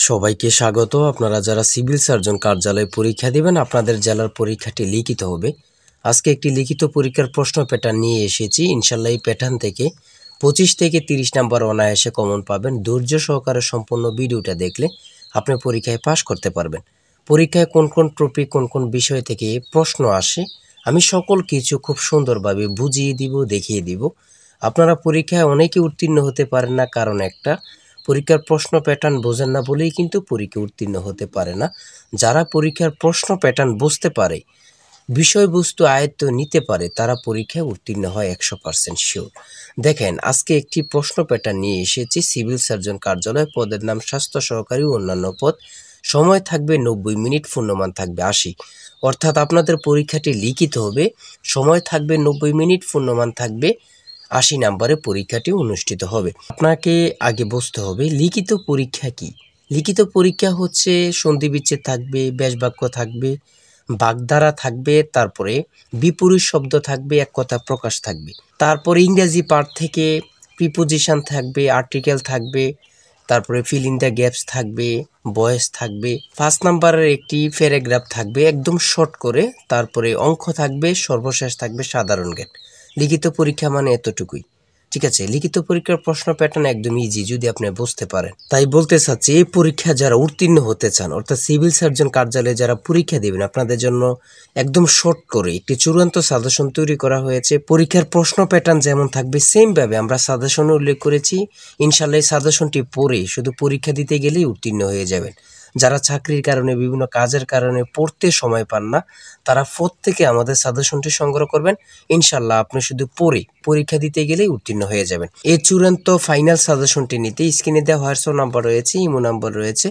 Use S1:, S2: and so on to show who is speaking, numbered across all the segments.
S1: সবাইকে স্বাগত। আপনারা যারা সিভিল সার্জন কার্যালয়ে পরীক্ষা দিবেন, আপনাদের জেলার পরীক্ষাটি লিখিত হবে। আজকে একটি লিখিত পরীক্ষার প্রশ্ন প্যাটার্ন নিয়ে এসেছি। ইনশাল্লাহ এই প্যাটার্ন থেকে 25 থেকে 30 নাম্বার অনায়াসে কমন পাবেন। ধৈর্য সহকারে সম্পূর্ণ ভিডিওটা দেখলে আপনি পরীক্ষায় পাশ করতে পারবেন। পরীক্ষায় কোন কোন টপিক, কোন কোন বিষয় থেকে প্রশ্ন আসে, আমি সকল কিছু খুব সুন্দরভাবে বুঝিয়ে দিব, দেখিয়ে দিব। আপনারা পরীক্ষায় অনেকে উত্তীর্ণ হতে পারেন না, কারণ একটা পরীক্ষার প্রশ্ন প্যাটার্ন বোঝেন না বলেই কিন্তু পরীক্ষা উত্তীর্ণ হতে পারে না। যারা পরীক্ষার প্রশ্ন প্যাটার্ন বুঝতে পারে, বিষয়বস্তু আয়ত্ত নিতে পারে, তারা পরীক্ষায় উত্তীর্ণ হয় 100% শিওর। দেখেন, আজকে একটি প্রশ্ন প্যাটার্ন নিয়ে এসেছি। সিভিল সার্জন কার্যালয়, পদের নাম স্বাস্থ্য সহকারী, অন্যান্য পদ। সময় থাকবে 90 মিনিট, পূর্ণমান থাকবে 80। অর্থাৎ আপনাদের পরীক্ষাটি লিখিত হবে, সময় থাকবে 90 মিনিট, পূর্ণমান থাকবে 80 নাম্বারে পরীক্ষাটি অনুষ্ঠিত হবে। আপনাকে আগে বুঝতে হবে লিখিত পরীক্ষা কি। লিখিত পরীক্ষা হচ্ছে সন্ধি বিচ্ছেদ থাকবে, ব্যাসবাক্য থাকবে, বাগধারা থাকবে, তারপরে বিপরীত শব্দ থাকবে, এক কথা প্রকাশ থাকবে, তারপরে ইংরেজি পার্ট থেকে প্রিপোজিশন থাকবে, আর্টিকেল থাকবে, তারপরে ফিল ইন দ্য গ্যাপস থাকবে, ভয়েস থাকবে, 5 নাম্বারের একটি প্যারাগ্রাফ থাকবে একদম শর্ট করে, তারপরে অঙ্ক থাকবে, সর্বশেষ থাকবে সাধারণ জ্ঞান। লিখিত পরীক্ষা মানে এতটুকুই, ঠিক আছে। লিখিত পরীক্ষার প্রশ্ন প্যাটার্ন একদম ইজি যদি আপনি বুঝতে পারেন। তাই বলতে চাচ্ছি, এই পরীক্ষা যারা উত্তীর্ণ হতে চান, অর্থাৎ সিভিল সার্জন কার্যালয়ে যারা পরীক্ষা দেবেন, আপনাদের জন্য একদম শর্ট করে একটি চূড়ান্ত সাজেশন তৈরি করা হয়েছে। পরীক্ষার প্রশ্ন প্যাটার্ন যেমন থাকবে সেম ভাবে আমরা সাজেশনে উল্লেখ করেছি। ইনশাল্লাহ এই সাজেশনটি পড়ে শুধু পরীক্ষা দিতে গেলেই উত্তীর্ণ হয়ে যাবেন। যারা চাকরির কারণে, বিভিন্ন কাজের কারণে পড়তে সময় পান না, তারা প্রত্যেকে আমাদের সাজেশনটি সংগ্রহ করবেন। ইনশাল্লাহ আপনি শুধু পড়ে পরীক্ষা দিতে গেলেই উত্তীর্ণ হয়ে যাবেন। এই চূড়ান্ত ফাইনাল সাজেশনটি নিতে স্ক্রিনে দেওয়া হোয়াটসঅ্যাপ নাম্বার রয়েছে, ইমো নাম্বার রয়েছে,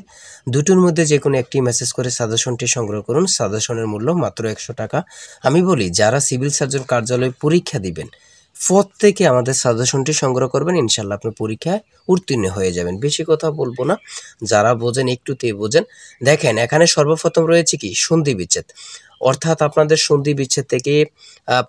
S1: দুটোর মধ্যে যে কোনো একটি মেসেজ করে সাজেশনটি সংগ্রহ করুন। সাজেশনের মূল্য মাত্র 100 টাকা। আমি বলি, যারা সিভিল সার্জন কার্যালয়ে পরীক্ষা দিবেন, প্রত্যেকে আমাদের সাজেশনটি সংগ্রহ করবেন। ইনশাল্লাহ আপনি পরীক্ষায় উত্তীর্ণ হয়ে যাবেন। বেশি কথা বলবো না, যারা বোঝেন একটুতেই বোঝেন। দেখেন, এখানে সর্বপ্রথম রয়েছে কি সন্ধি বিচ্ছেদ, অর্থাৎ আপনাদের সন্ধি বিচ্ছেদ থেকে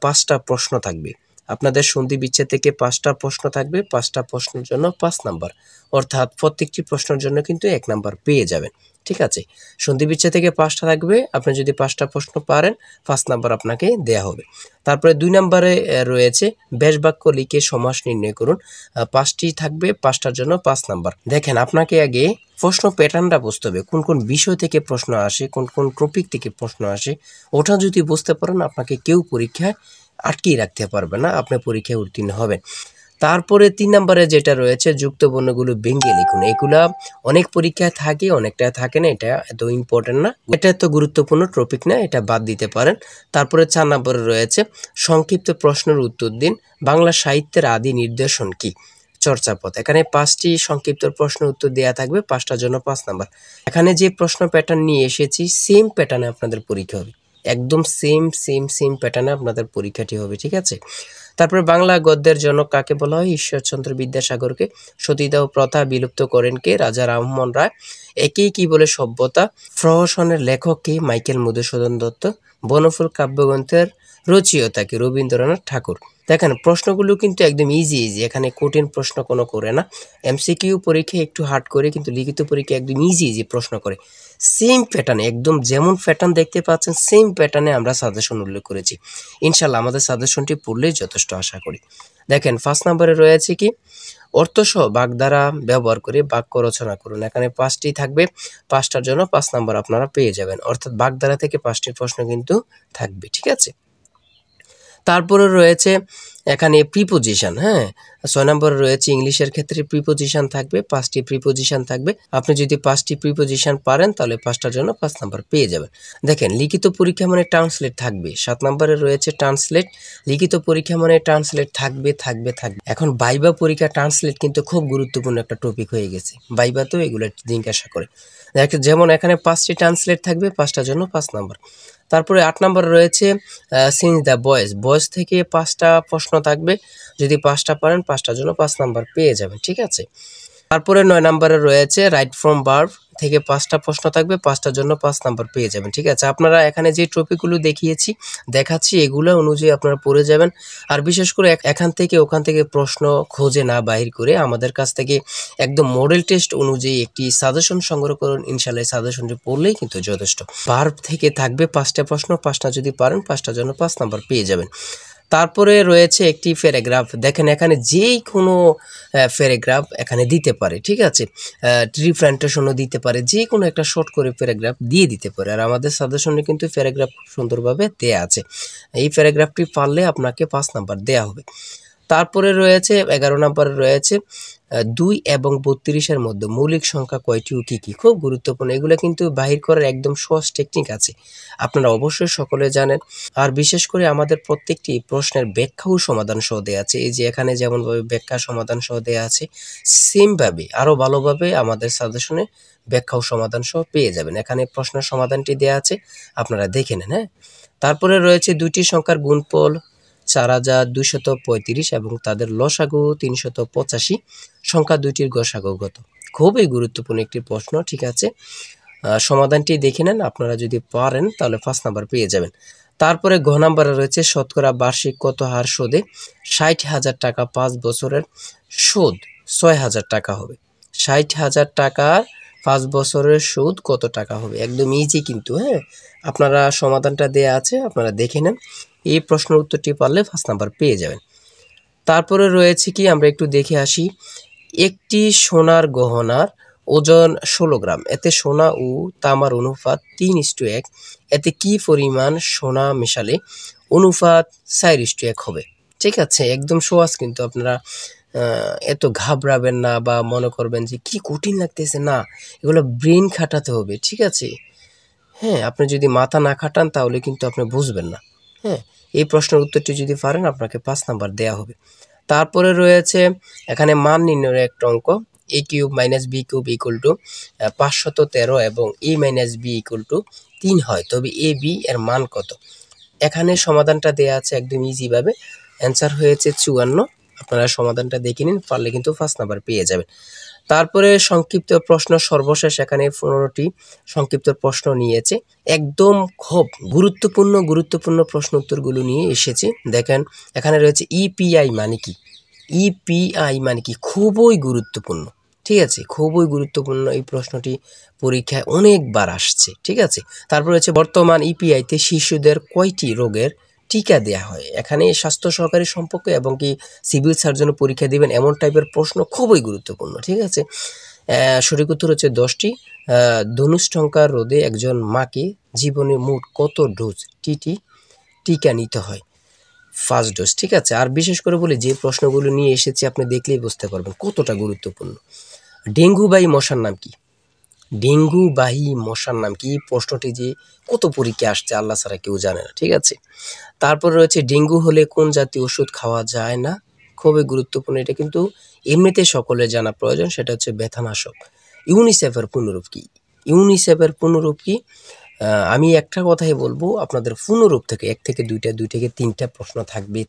S1: 5টা প্রশ্ন থাকবে। আপনাদের সন্ধি বিচ্ছেদ থেকে 5টা প্রশ্ন থাকবে, 5টা প্রশ্নের জন্য 5 নাম্বার, অর্থাৎ প্রত্যেকটি প্রশ্নের জন্য কিন্তু 1 নাম্বার পেয়ে যাবেন, ঠিক আছে। সন্ধি বিচ্ছেদ থেকে 5টা থাকবে, আপনি যদি 5টা প্রশ্ন পারেন 5 নাম্বার আপনাকে দেয়া হবে। তারপরে 2 নাম্বারে রয়েছে ব্যাস বাক্য লিখে সমাস নির্ণয় করুন। 5টি থাকবে, 5টার জন্য 5 নাম্বার। দেখেন, আপনাকে আগে প্রশ্ন প্যাটার্নটা বুঝতে হবে, কোন কোন বিষয় থেকে প্রশ্ন আসে, কোন কোন টপিক থেকে প্রশ্ন আসে। ওটা যদি বুঝতে পারেন, আপনাকে কেউ পরীক্ষায় আটকিয়ে রাখতে পারবে না, আপনি পরীক্ষায় উত্তীর্ণ হবেন। তারপরে 3 নম্বরে যেটা রয়েছে যুক্ত বর্ণগুলো ভেঙে লিখুন। এগুলা অনেক পরীক্ষায় থাকে, অনেকটা থাকে না, এটা এত ইম্পর্টেন্ট না, এটা এত গুরুত্বপূর্ণ টপিক না, এটা বাদ দিতে পারেন। তারপরে 4 নম্বরে রয়েছে সংক্ষিপ্ত প্রশ্নের উত্তর দিন, বাংলা সাহিত্যের আদি নিদর্শন কি, চর্চাপদ। এখানে 5টি সংক্ষিপ্ত প্রশ্ন উত্তর দেওয়া থাকবে, 5টার জন্য 5 নাম্বার। এখানে যে প্রশ্ন প্যাটার্ন নিয়ে এসেছি সেম প্যাটার্নে আপনাদের পরীক্ষা হবে, একদম সেম প্যাটার্নে আপনাদের পরীক্ষাটি হবে, ঠিক আছে। তারপরে বাংলা গদ্যের জনক কাকে বলা হয়, ঈশ্বরচন্দ্র বিদ্যাসাগরকে। সতীদাহ প্রথা বিলুপ্ত করেন কে, রাজা রামমোহন রায়। একেই কি বলে সভ্যতা, প্রহসনের লেখক কে, মাইকেল মধুসূদন দত্ত। বনফুল কাব্যগ্রন্থের রচয়িতা কে, রবীন্দ্রনাথ ঠাকুর। দেখেন, প্রশ্নগুলো কিন্তু একদম ইজি, এখানে কঠিন প্রশ্ন কোনো করে না। এমসিকিউ পরীক্ষায় একটু হার্ড করে, কিন্তু লিখিত পরীক্ষা একদম ইজি প্রশ্ন করে। সেম প্যাটার্নে, একদম যেমন প্যাটার্ন দেখতে পাচ্ছেন সেম প্যাটার্নে আমরা সাজেশন উল্লেখ করেছি। ইনশাল্লাহ আমাদের সাজেশনটি পড়লেই যথেষ্ট আশা করি। দেখেন, 5 নম্বরে রয়েছে কি অর্থসহ বাগধারা ব্যবহার করে বাক্য রচনা করুন। এখানে 5টি থাকবে, 5টার জন্য 5 নাম্বার আপনারা পেয়ে যাবেন, অর্থাৎ বাগধারা থেকে 5টি প্রশ্ন কিন্তু থাকবে, ঠিক আছে। তারপরে রয়েছে এখানে প্রিপোজিশন, হ্যাঁ। 6 নম্বরে রয়েছে ইংলিশের ক্ষেত্রে প্রিপোজিশন থাকবে, 5টি প্রিপোজিশন থাকবে। আপনি যদি 5টি প্রিপোজিশন পারেন তাহলে 5টার জন্য 5 নাম্বার পেয়ে যাবেন। দেখেন, লিখিত পরীক্ষা মানে ট্রান্সলেট থাকবে। 7 নম্বরে রয়েছে ট্রান্সলেট। লিখিত পরীক্ষা মানে ট্রান্সলেট থাকবে। এখন ভাইবা পরীক্ষা ট্রান্সলেট কিন্তু খুব গুরুত্বপূর্ণ একটা টপিক হয়ে গেছে, ভাইবা তো এগুলো জিজ্ঞাসা করে। যেমন এখানে 5টি ট্রান্সলেট থাকবে, 5টার জন্য 5 নাম্বার। তারপরে 8 নম্বরে রয়েছে চেঞ্জ দ্য ভয়েস থেকে 5টা প্রশ্ন থাকবে, যদি 5টা পারেন 5টার জন্য 5 নাম্বার পেয়ে যাবেন, ঠিক আছে। তারপরে 9 নম্বরে রয়েছে রাইট ফ্রম ভার্ব থেকে 5টা প্রশ্ন থাকবে, 5টার জন্য 5 নাম্বার পেয়ে যাবেন। ঠিক আছে, আপনারা এখানে যে টপিকগুলো দেখাচ্ছি এগুলো অনুযায়ী আপনারা পড়ে যাবেন। আর বিশেষ করে এখান থেকে ওখান থেকে প্রশ্ন খোঁজে না বাহির করে আমাদের কাছ থেকে একদম মডেল টেস্ট অনুযায়ী একটি সাজেশন সংগ্রহ করুন। ইনশাআল্লাহ সাজেশনটি পড়লেই কিন্তু যথেষ্ট। ভার্ব থেকে থাকবে 5টা প্রশ্ন, 5টা যদি পারেন 5টার জন্য 5 নাম্বার পেয়ে যাবেন। তারপরে রয়েছে একটি প্যারাগ্রাফ। দেখেন এখানে যেই কোনো প্যারাগ্রাফ এখানে দিতে পারে। ঠিক আছে, রিপ্রেজেন্টেশনও দিতে পারে, যে কোনো একটা শর্ট করে প্যারাগ্রাফ দিয়ে দিতে পারে। আর আমাদের সাজেশনে কিন্তু প্যারাগ্রাফ খুব সুন্দরভাবে দেয়া আছে। এই প্যারাগ্রাফটি পারলে আপনাকে 5 নাম্বার দেয়া হবে। তারপরে রয়েছে 11 নাম্বারে রয়েছে 2 এবং 32-এর মধ্যে মৌলিক সংখ্যা কয়টি ও কী কী। খুব গুরুত্বপূর্ণ, এগুলো কিন্তু বাহির করার একদম সহজ টেকনিক আছে, আপনারা অবশ্যই সকলে জানেন। আর বিশেষ করে আমাদের প্রত্যেকটি প্রশ্নের ব্যাখ্যা ও সমাধান সহ দেওয়া আছে। এই যে এখানে যেমনভাবে ব্যাখ্যা সমাধান সহ দেওয়া আছে, সেমভাবে আরও ভালোভাবে আমাদের সাজেশনে ব্যাখ্যা ও সমাধান সহ পেয়ে যাবেন। এখানে প্রশ্নের সমাধানটি দেওয়া আছে, আপনারা দেখে নেন। হ্যাঁ, তারপরে রয়েছে 2টি সংখ্যার গুণফল 4235 এবং তাদের লসাগু 385, সংখ্যা দুইটির গসাগু কত। খুবই গুরুত্বপূর্ণ একটি প্রশ্ন। ঠিক আছে, সমাধানটি দেখে নেন, আপনারা যদি পারেন তাহলে 5 নাম্বার পেয়ে যাবেন। তারপরে ঘ নাম্বারে রয়েছে শতকরা বার্ষিক কত হার সুদে 60,000 টাকা 5 বছরের সুদ 6,000 টাকা হবে। 60,000 টাকার 5 বছরের সুদ কত টাকা হবে, একদম ইজি কিন্তু। হ্যাঁ, আপনারা সমাধানটা দেয়া আছে, আপনারা দেখে নেন। এই প্রশ্নের উত্তরটি পারলে 5 নাম্বার পেয়ে যাবেন। তারপরে রয়েছে কি, আমরা একটু দেখে আসি। একটি সোনার গহনার ওজন 16 গ্রাম, এতে সোনা ও তামার অনুপাত 3:1, এতে কি পরিমাণ সোনা মেশালে অনুপাত 4:1 হবে। ঠিক আছে, একদম সহজ কিন্তু, আপনারা এত ঘাবড়াবেন না বা মনে করবেন যে কি কঠিন লাগতেছে, না, এগুলো ব্রেন খাটাতে হবে। ঠিক আছে, হ্যাঁ, আপনি যদি মাথা না খাটান তাহলে কিন্তু আপনি বুঝবেন না। হ্যাঁ, এই প্রশ্নের উত্তরটি যদি পারেন আপনাকে 5 নাম্বার দেয়া হবে। তারপরে রয়েছে এখানে মান নির্ণয়ের একটা অঙ্ক, a cube minus b cube equal to 513 এবং a minus b equal to 3 হয়, তবে a b এর মান কত। এখানে সমাধানটা দেয়া আছে একদম ইজিভাবে, অ্যান্সার হয়েছে 54। আপনারা সমাধানটা দেখে নিন, পারলে কিন্তু 5 নাম্বার পেয়ে যাবেন। তারপরে সংক্ষিপ্ত প্রশ্ন সর্বশেষ, এখানে 15টি সংক্ষিপ্ত প্রশ্ন নিয়েছে, একদম খুব গুরুত্বপূর্ণ প্রশ্ন উত্তরগুলো নিয়ে এসেছে। দেখেন এখানে রয়েছে ইপিআই মানে কি, ইপিআই মানে কি, খুবই গুরুত্বপূর্ণ। ঠিক আছে, খুবই গুরুত্বপূর্ণ এই প্রশ্নটি পরীক্ষায় অনেকবার আসছে। ঠিক আছে, তারপর রয়েছে বর্তমান ইপিআইতে শিশুদের কয়টি রোগের টিকা দেয়া হয়। এখানে স্বাস্থ্য সহকারী সম্পর্কে এবং কি সিভিল সার্জনের পরীক্ষা দিবেন এমন টাইপের প্রশ্ন, খুবই গুরুত্বপূর্ণ। ঠিক আছে, সঠিক উত্তর হচ্ছে 10টি। ধনুষ্টঙ্কার রোধে একজন মাকে জীবনে মোট কত ডোজ টিকা নিতে হয়, 5 ডোজ। ঠিক আছে, আর বিশেষ করে বলি যে প্রশ্নগুলো নিয়ে এসেছি আপনি দেখলেই বুঝতে পারবেন কতটা গুরুত্বপূর্ণ। ডেঙ্গুবাহী মশার নাম কি, ডেঙ্গুবাহী মশার নাম কি, প্রশ্নটি যে কত পরীক্ষা আসছে আল্লাহ ছাড়া কেউ জানে না। ঠিক আছে, তারপর রয়েছে ডেঙ্গু হলে কোন জাতীয় ওষুধ খাওয়া যায় না, খুবই গুরুত্বপূর্ণ, এটা কিন্তু এমনিতে সকলের জানা প্রয়োজন, সেটা হচ্ছে ব্যথানাশক। ইউনিসেফের পুনরূপ কি, ইউনিসেফের পুনরূপ কি, আমি একটা কথাই বলবো, আপনাদের পুনরূপ থেকে 1 থেকে 2টা 2 থেকে 3টা প্রশ্ন থাকবে।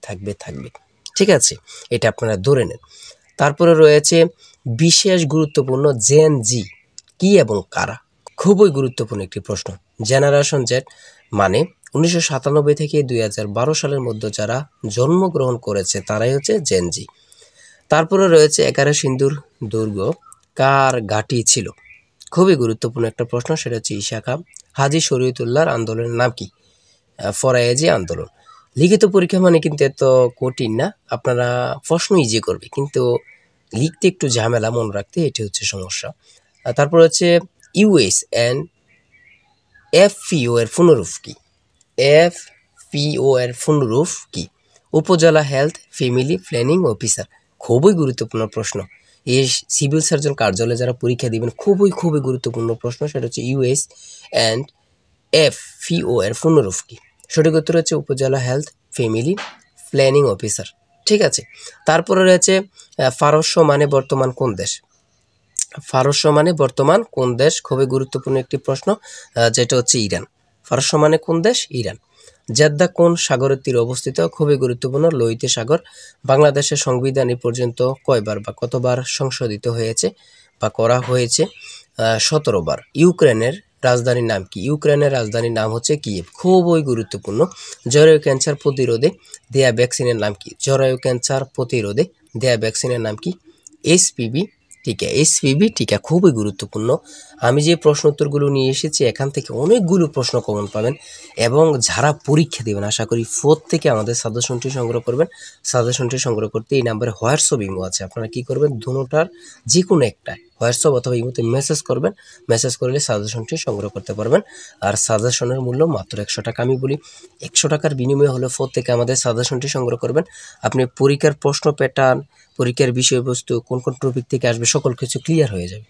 S1: ঠিক আছে, এটা আপনারা ধরে নেন। তারপরে রয়েছে বিশেষ গুরুত্বপূর্ণ জেন জি কি এবং কারা, খুবই গুরুত্বপূর্ণ একটি প্রশ্ন। জেনারেশন জেড মানে 1997 থেকে 2012 সালের মধ্যে যারা জন্মগ্রহণ করেছে তারাই হচ্ছে জেন জি। তারপরে রয়েছে 11 সিন্ধুর দুর্গ কার ঘাঁটি ছিল, খুবই গুরুত্বপূর্ণ একটা প্রশ্ন, সেটা হচ্ছে ঈশা খাঁ। হাজী শরীয়তুল্লাহর আন্দোলনের নাম কি, ফরায়েজি আন্দোলন। লিখিত পরীক্ষা মানে কিন্তু এত কঠিন না, আপনারা প্রশ্ন ইজি করবে কিন্তু লিখতে একটু ঝামেলা, মনে রাখতে, এটি হচ্ছে সমস্যা। তারপর হচ্ছে ইউএস অ্যান্ড এফপিও এর পুনরূপ কি, এফপিও এর পুনরূপ কি, উপজেলা হেলথ ফ্যামিলি প্ল্যানিং অফিসার, খুবই গুরুত্বপূর্ণ প্রশ্ন। এই সিভিল সার্জন কার্যালয়ে যারা পরীক্ষা দিবেন খুবই গুরুত্বপূর্ণ প্রশ্ন, সেটা হচ্ছে ইউএস অ্যান্ড এফপিও এর পুনরূপ কি। সঠিক উত্তর হচ্ছে উপজেলা হেলথ ফ্যামিলি প্ল্যানিং অফিসার। ঠিক আছে, তারপরে রয়েছে পারস্য মানে বর্তমান কোন দেশ, পারস্য মানে বর্তমান কোন দেশ, খুবই গুরুত্বপূর্ণ একটি প্রশ্ন, যেটা হচ্ছে ইরান। পারস্য মানে কোন দেশ, ইরান। জেদ্দা কোন সাগরের তীরে অবস্থিত, খুবই গুরুত্বপূর্ণ, লোহিত সাগর। বাংলাদেশের সংবিধান এ পর্যন্ত কয়বার বা কতবার সংশোধিত হয়েছে বা করা হয়েছে, 17 বার। ইউক্রেনের রাজধানীর নাম কি? ইউক্রেনের রাজধানীর নাম হচ্ছে কিয়েভ। খুবই গুরুত্বপূর্ণ। জরায়ু ক্যান্সার প্রতিরোধে দেয়া ভ্যাকসিনের নাম কি? জরায়ু ক্যান্সার প্রতিরোধে দেয়া ভ্যাকসিনের নাম কি? HPV টিকা। HPV টিকা খুবই গুরুত্বপূর্ণ। আমি যে প্রশ্ন উত্তরগুলো নিয়ে এসেছি এখান থেকে অনেকগুলো প্রশ্ন কমন পাবেন এবং যারা পরীক্ষা দেবেন আশা করি থেকে আমাদের সাজেশনটি সংগ্রহ করবেন। সাজেশনটি সংগ্রহ করতে এই নাম্বারে হোয়াটসঅ্যাপ ইমো আছে, আপনারা কি করবেন দুটোটার যে কোনো একটা হোয়াটসঅ্যাপ অথবা ইমোতে মেসেজ করবেন। মেসেজ করলে সাজেশনটি সংগ্রহ করতে পারবেন। আর সাজেশনের মূল্য মাত্র 100 টাকা। আমি বলি 100 টাকার বিনিময়ে হলে থেকে আমাদের সাজেশনটি সংগ্রহ করবেন। আপনি পরীক্ষার প্রশ্ন প্যাটার্ন, পরীক্ষার বিষয়বস্তু, কোন কোন টপিক থেকে আসবে সকল কিছু ক্লিয়ার হয়ে যাবে।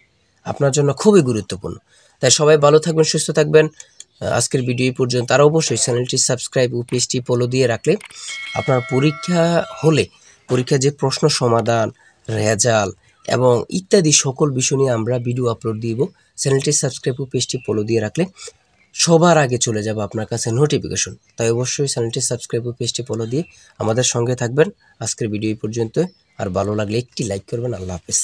S1: আপনার জন্য খুবই গুরুত্বপূর্ণ। তাই সবাই ভালো থাকবেন, সুস্থ থাকবেন। আজকের ভিডিও এই পর্যন্ত। আর অবশ্যই চ্যানেলটি সাবস্ক্রাইব ও পেজটি ফলো দিয়ে রাখলে আপনার পরীক্ষা হলে পরীক্ষার যে প্রশ্ন সমাধান, রেজাল্ট এবং ইত্যাদি সকল বিষয় নিয়ে আমরা ভিডিও আপলোড দিব। চ্যানেলটি সাবস্ক্রাইব ও পেজটি ফলো দিয়ে রাখলে সবার আগে চলে যাবে আপনার কাছে নোটিফিকেশন। তাই অবশ্যই চ্যানেলটি সাবস্ক্রাইব ও পেজটি ফলো দিয়ে আমাদের সঙ্গে থাকবেন। আজকের ভিডিও এই পর্যন্ত। আর ভালো লাগলে একটি লাইক করবেন। আল্লাহ হাফেজ।